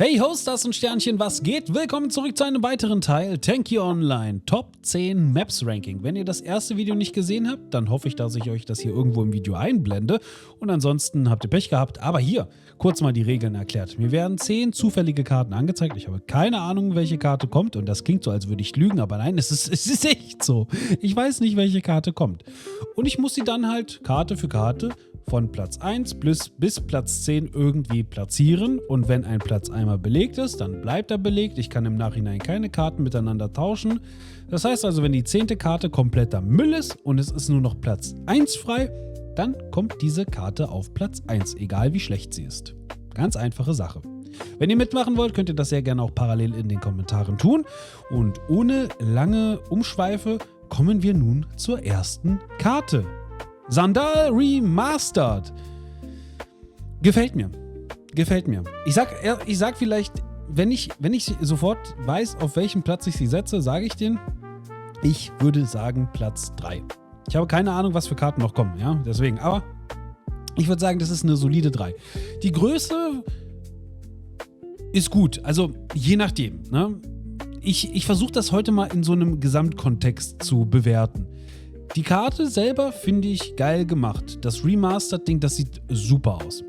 Hey Hosters und Sternchen, was geht? Willkommen zurück zu einem weiteren Teil Tanky Online Top 10 Maps Ranking. Wenn ihr das erste Video nicht gesehen habt, dann hoffe ich, dass ich euch das hier irgendwo im Video einblende. Und ansonsten habt ihr Pech gehabt. Aber hier, kurz mal die Regeln erklärt. Mir werden 10 zufällige Karten angezeigt. Ich habe keine Ahnung, welche Karte kommt. Und das klingt so, als würde ich lügen. Aber nein, es ist echt so. Ich weiß nicht, welche Karte kommt. Und ich muss sie dann halt Karte für Karte von Platz 1 bis Platz 10 irgendwie platzieren. Und wenn ein Platz einmal belegt ist, dann bleibt er belegt. Ich kann im Nachhinein keine Karten miteinander tauschen. Das heißt also, wenn die 10. Karte kompletter Müll ist und es ist nur noch Platz 1 frei, dann kommt diese Karte auf Platz 1, egal wie schlecht sie ist. Ganz einfache Sache. Wenn ihr mitmachen wollt, könnt ihr das sehr gerne auch parallel in den Kommentaren tun. Und ohne lange Umschweife kommen wir nun zur ersten Karte. Sandal Remastered. Gefällt mir. Gefällt mir. Ich sag vielleicht, wenn ich sofort weiß, auf welchen Platz ich sie setze, sage ich den. Ich würde sagen Platz 3. Ich habe keine Ahnung, was für Karten noch kommen, ja, deswegen. Aber ich würde sagen, das ist eine solide 3. Die Größe ist gut, also je nachdem, ne? Ich versuche das heute mal in so einem Gesamtkontext zu bewerten. Die Karte selber finde ich geil gemacht. Das Remastered-Ding, das sieht super aus.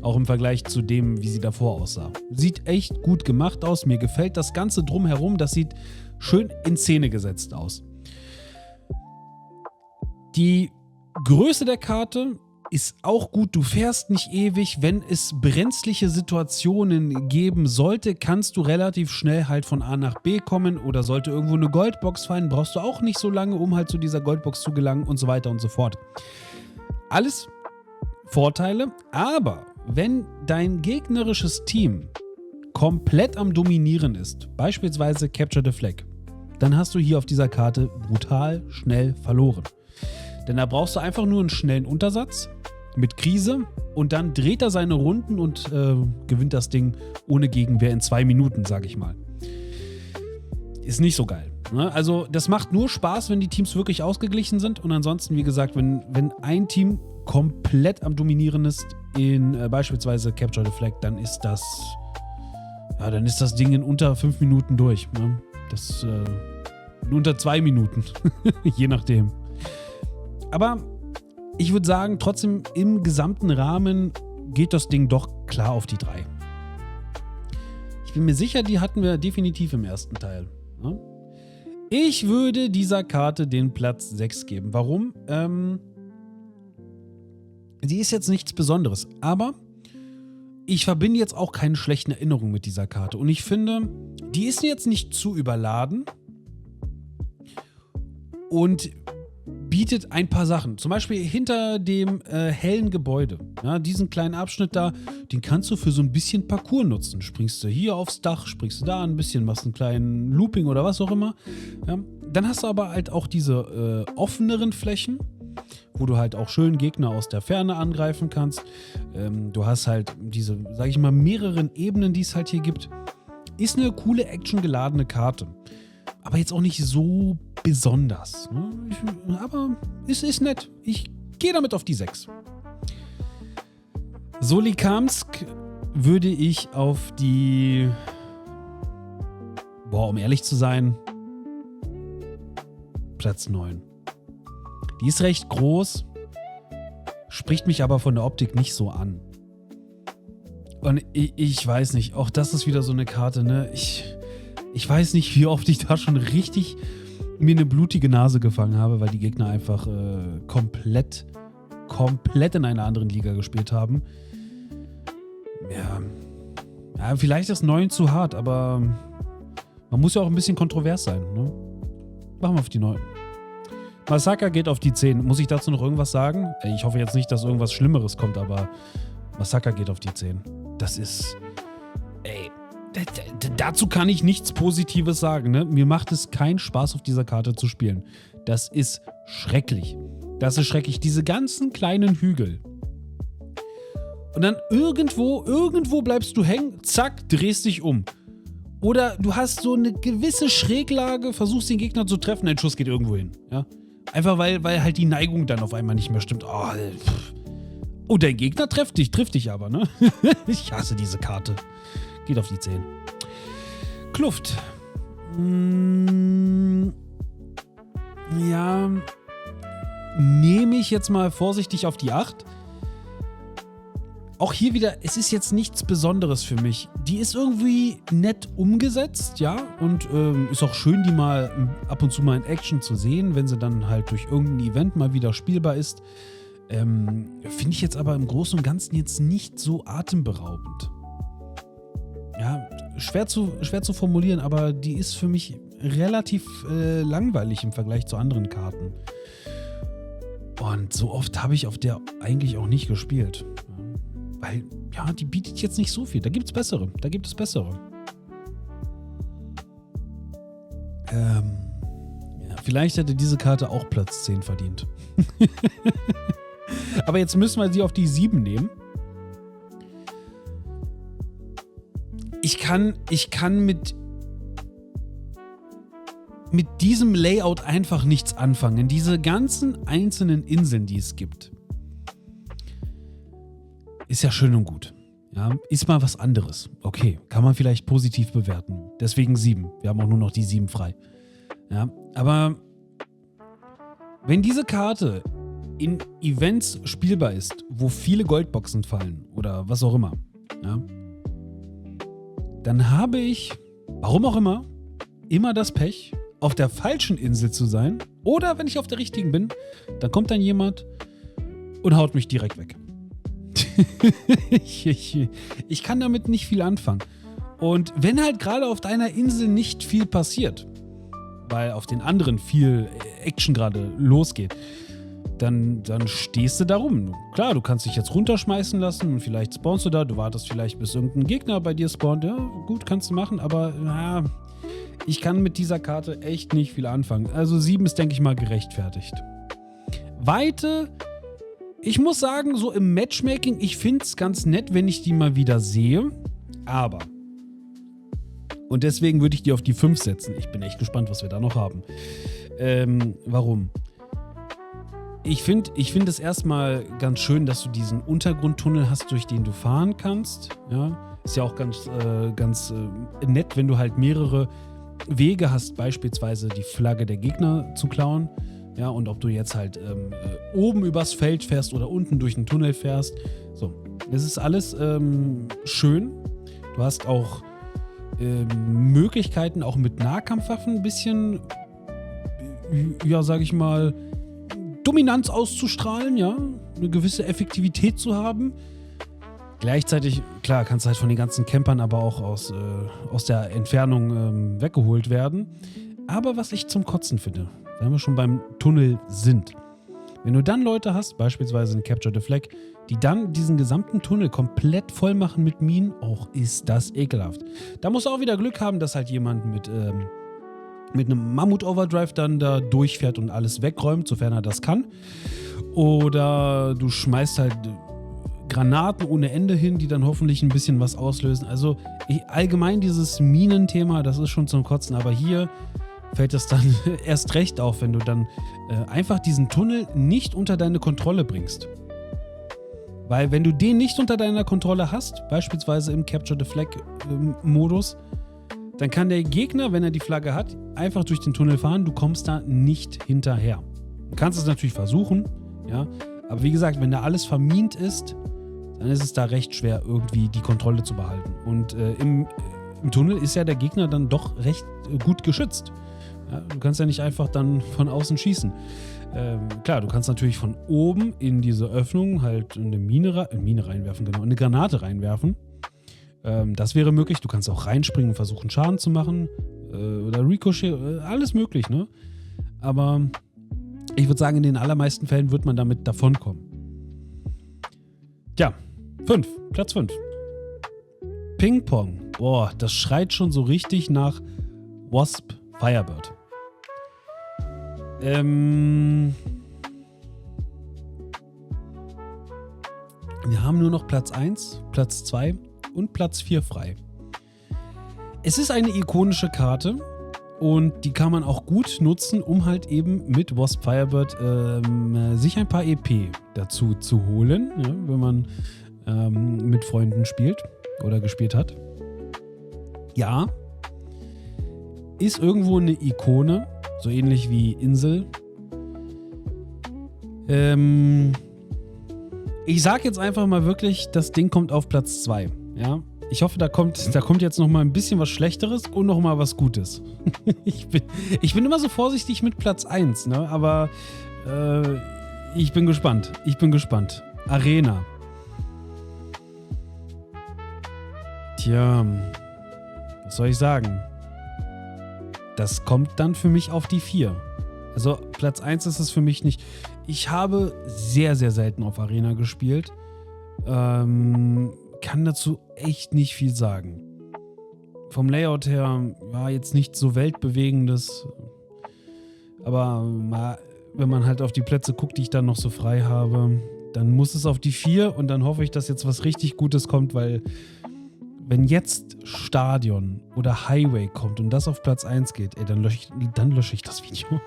Auch im Vergleich zu dem, wie sie davor aussah. Sieht echt gut gemacht aus. Mir gefällt das Ganze drumherum. Das sieht schön in Szene gesetzt aus. Die Größe der Karte ist auch gut. Du fährst nicht ewig. Wenn es brenzliche Situationen geben sollte, kannst du relativ schnell halt von A nach B kommen. Oder sollte irgendwo eine Goldbox fallen, brauchst du auch nicht so lange, um halt zu dieser Goldbox zu gelangen und so weiter und so fort. Alles Vorteile, aber wenn dein gegnerisches Team komplett am Dominieren ist, beispielsweise Capture the Flag, dann hast du hier auf dieser Karte brutal schnell verloren. Denn da brauchst du einfach nur einen schnellen Untersatz mit Krise und dann dreht er seine Runden und gewinnt das Ding ohne Gegenwehr in 2 Minuten, sage ich mal. Ist nicht so geil. Ne? Also das macht nur Spaß, wenn die Teams wirklich ausgeglichen sind und ansonsten, wie gesagt, wenn ein Team komplett am Dominieren ist in beispielsweise Capture the Flag, dann ist das Ding in unter 5 Minuten durch. Ne? In unter 2 Minuten, je nachdem. Aber ich würde sagen, trotzdem im gesamten Rahmen geht das Ding doch klar auf die 3. Ich bin mir sicher, die hatten wir definitiv im ersten Teil. Ne? Ich würde dieser Karte den Platz 6 geben. Warum? Sie ist jetzt nichts Besonderes, aber ich verbinde jetzt auch keine schlechten Erinnerungen mit dieser Karte. Und ich finde, die ist jetzt nicht zu überladen und bietet ein paar Sachen. Zum Beispiel hinter dem hellen Gebäude. Ja, diesen kleinen Abschnitt da, den kannst du für so ein bisschen Parcours nutzen. Springst du hier aufs Dach, springst du da ein bisschen, machst einen kleinen Looping oder was auch immer. Ja, dann hast du aber halt auch diese offeneren Flächen, wo du halt auch schön Gegner aus der Ferne angreifen kannst. Du hast halt diese, sag ich mal, mehreren Ebenen, die es halt hier gibt. Ist eine coole, actiongeladene Karte. Aber jetzt auch nicht so besonders. Ne? Aber es ist nett. Ich gehe damit auf die 6. Solikamsk würde ich auf die... um ehrlich zu sein, Platz 9. Die ist recht groß, spricht mich aber von der Optik nicht so an. Und ich weiß nicht, auch das ist wieder so eine Karte, ne? Ich weiß nicht, wie oft ich da schon richtig mir eine blutige Nase gefangen habe, weil die Gegner einfach komplett in einer anderen Liga gespielt haben. Ja, vielleicht ist 9 zu hart, aber man muss ja auch ein bisschen kontrovers sein, ne? Machen wir auf die 9. Massaker geht auf die 10. Muss ich dazu noch irgendwas sagen? Ich hoffe jetzt nicht, dass irgendwas Schlimmeres kommt, aber Massaker geht auf die 10. Das ist... dazu kann ich nichts Positives sagen. Ne? Mir macht es keinen Spaß, auf dieser Karte zu spielen. Das ist schrecklich. Das ist schrecklich. Diese ganzen kleinen Hügel. Und dann irgendwo bleibst du hängen, zack, drehst dich um. Oder du hast so eine gewisse Schräglage, versuchst den Gegner zu treffen, dein Schuss geht irgendwo hin. Ja? Einfach weil halt die Neigung dann auf einmal nicht mehr stimmt. Oh, dein Gegner trifft dich aber, ne? Ich hasse diese Karte. Geht auf die 10. Kluft. Ja, nehme ich jetzt mal vorsichtig auf die 8. Auch hier wieder, es ist jetzt nichts Besonderes für mich. Die ist irgendwie nett umgesetzt, ja, und ist auch schön, die mal ab und zu mal in Action zu sehen, wenn sie dann halt durch irgendein Event mal wieder spielbar ist. Finde ich jetzt aber im Großen und Ganzen jetzt nicht so atemberaubend. Ja, schwer zu formulieren, aber die ist für mich relativ langweilig im Vergleich zu anderen Karten. Und so oft habe ich auf der eigentlich auch nicht gespielt. Weil, ja, die bietet jetzt nicht so viel. Da gibt es bessere. Ja, vielleicht hätte diese Karte auch Platz 10 verdient. Aber jetzt müssen wir sie auf die 7 nehmen. Ich kann mit diesem Layout einfach nichts anfangen. Diese ganzen einzelnen Inseln, die es gibt. Ist ja schön und gut. Ja, ist mal was anderes. Okay, kann man vielleicht positiv bewerten. Deswegen 7. Wir haben auch nur noch die 7 frei. Ja, aber wenn diese Karte in Events spielbar ist, wo viele Goldboxen fallen oder was auch immer, ja, dann habe ich, warum auch immer das Pech, auf der falschen Insel zu sein. Oder wenn ich auf der richtigen bin, dann kommt dann jemand und haut mich direkt weg. Ich kann damit nicht viel anfangen. Und wenn halt gerade auf deiner Insel nicht viel passiert, weil auf den anderen viel Action gerade losgeht, dann stehst du da rum. Klar, du kannst dich jetzt runterschmeißen lassen und vielleicht spawnst du da, du wartest vielleicht, bis irgendein Gegner bei dir spawnt. Ja, gut, kannst du machen, aber na, ich kann mit dieser Karte echt nicht viel anfangen. Also 7 ist, denke ich mal, gerechtfertigt. Weite, ich muss sagen, so im Matchmaking, ich finde es ganz nett, wenn ich die mal wieder sehe, aber, und deswegen würde ich die auf die 5 setzen. Ich bin echt gespannt, was wir da noch haben. Warum? Ich finde es erstmal ganz schön, dass du diesen Untergrundtunnel hast, durch den du fahren kannst. Ja? Ist ja auch ganz nett, wenn du halt mehrere Wege hast, beispielsweise die Flagge der Gegner zu klauen. Ja, und ob du jetzt halt oben übers Feld fährst oder unten durch den Tunnel fährst. So, das ist alles schön. Du hast auch Möglichkeiten, auch mit Nahkampfwaffen ein bisschen, ja, sag ich mal, Dominanz auszustrahlen, ja, eine gewisse Effektivität zu haben. Gleichzeitig, klar, kannst du halt von den ganzen Campern aber auch aus der Entfernung weggeholt werden. Aber was ich zum Kotzen finde, wenn wir schon beim Tunnel sind, wenn du dann Leute hast, beispielsweise in Capture the Flag, die dann diesen gesamten Tunnel komplett voll machen mit Minen, auch ist das ekelhaft. Da musst du auch wieder Glück haben, dass halt jemand mit einem Mammut-Overdrive dann da durchfährt und alles wegräumt, sofern er das kann. Oder du schmeißt halt Granaten ohne Ende hin, die dann hoffentlich ein bisschen was auslösen. Also allgemein dieses Minenthema, das ist schon zum Kotzen. Aber hier fällt es dann erst recht auf, wenn du dann einfach diesen Tunnel nicht unter deine Kontrolle bringst. Weil wenn du den nicht unter deiner Kontrolle hast, beispielsweise im Capture the Flag Modus, dann kann der Gegner, wenn er die Flagge hat, einfach durch den Tunnel fahren. Du kommst da nicht hinterher. Du kannst es natürlich versuchen, ja. Aber wie gesagt, wenn da alles vermint ist, dann ist es da recht schwer, irgendwie die Kontrolle zu behalten. Und im Tunnel ist ja der Gegner dann doch recht gut geschützt. Ja, du kannst ja nicht einfach dann von außen schießen. Klar, du kannst natürlich von oben in diese Öffnung halt eine Mine reinwerfen, genau, eine Granate reinwerfen. Das wäre möglich. Du kannst auch reinspringen und versuchen, Schaden zu machen. Oder Ricochet, alles möglich, ne? Aber ich würde sagen, in den allermeisten Fällen wird man damit davonkommen. Ja, Platz 5. Ping-Pong. Boah, das schreit schon so richtig nach Wasp Firebird. Wir haben nur noch Platz 1, Platz 2 und Platz 4 frei. Es ist eine ikonische Karte und die kann man auch gut nutzen, um halt eben mit Wasp Firebird sich ein paar EP dazu zu holen, ja, wenn man mit Freunden spielt oder gespielt hat. Ja, ist irgendwo eine Ikone, so ähnlich wie Insel. Ich sag jetzt einfach mal wirklich, das Ding kommt auf Platz 2. Ja? Ich hoffe, da kommt jetzt noch mal ein bisschen was Schlechteres und noch mal was Gutes. Ich bin immer so vorsichtig mit Platz 1, ne? Aber ich bin gespannt. Arena. Tja, was soll ich sagen? Das kommt dann für mich auf die 4. Also Platz 1 ist es für mich nicht. Ich habe sehr, sehr selten auf Arena gespielt. Kann dazu echt nicht viel sagen. Vom Layout her war jetzt nicht so weltbewegendes. Aber wenn man halt auf die Plätze guckt, die ich dann noch so frei habe, dann muss es auf die 4 und dann hoffe ich, dass jetzt was richtig Gutes kommt, weil wenn jetzt Stadion oder Highway kommt und das auf Platz 1 geht, ey, dann lösche ich das Video.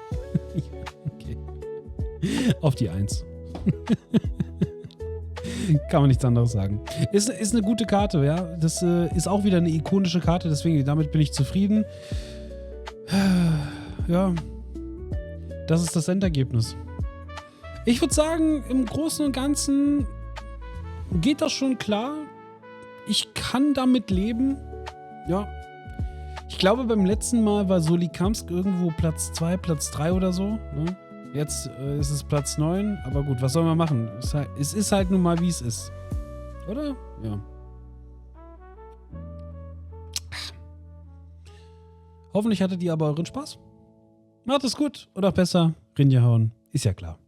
Okay. Auf die 1. Kann man nichts anderes sagen. Ist eine gute Karte, ja. Das ist auch wieder eine ikonische Karte, deswegen damit bin ich zufrieden. Ja. Das ist das Endergebnis. Ich würde sagen, im Großen und Ganzen geht das schon klar. Ich kann damit leben. Ja. Ich glaube, beim letzten Mal war Solikamsk irgendwo Platz 2, Platz 3 oder so. Ne? Jetzt ist es Platz 9. Aber gut, was soll man machen? Es ist halt nun mal, wie es ist. Oder? Ja. Hoffentlich hattet ihr aber euren Spaß. Macht es gut. Oder besser, Rinja hauen. Ist ja klar.